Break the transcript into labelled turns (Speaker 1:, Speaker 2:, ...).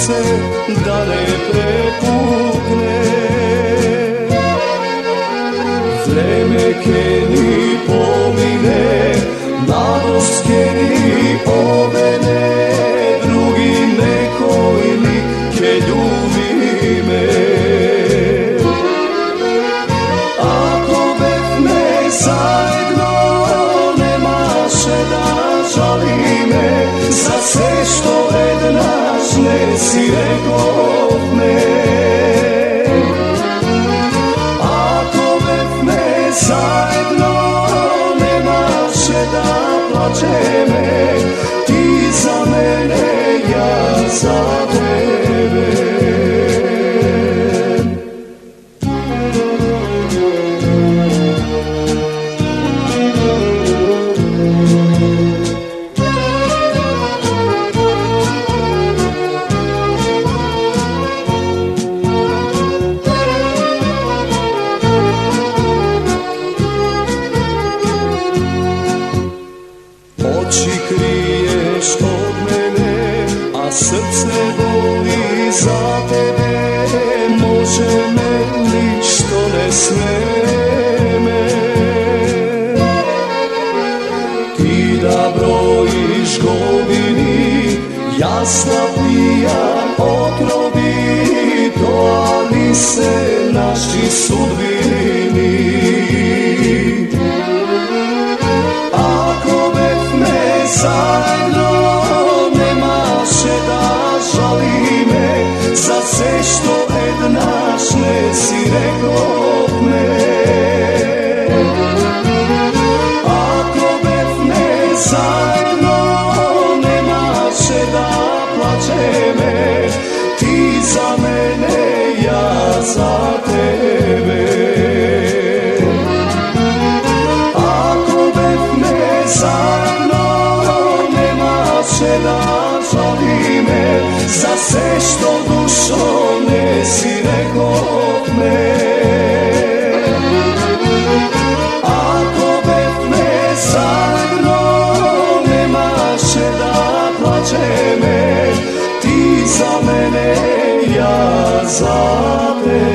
Speaker 1: srce da ne prepukne. Vreme keni pomine, mladost keni ovene, drugi nekoj lik ke ljubi me. Ako befme zajedno nemaše da žali me, za sve što ednaš ne si rekao me. Ako befme zajedno nemaše da plače me, ti za mene, ja za tebe. Oči kriješ od mene, a srce boli za tebe. Može me ništo ne smeme. Ti da brojiš godini, jasna pijan otrobi, to ali se naši sudbini. Zajedno nemaše da žali me, za sve što ednaš ne si rekao me. Ako befne zajedno nemaše da plače me, ti za mene, ja za tebe. Ako befne zajedno da žali me, za sve što dušo ne si rekao me. Ako befne zajedno nemaše da plače me, ti za mene, ja za tebe.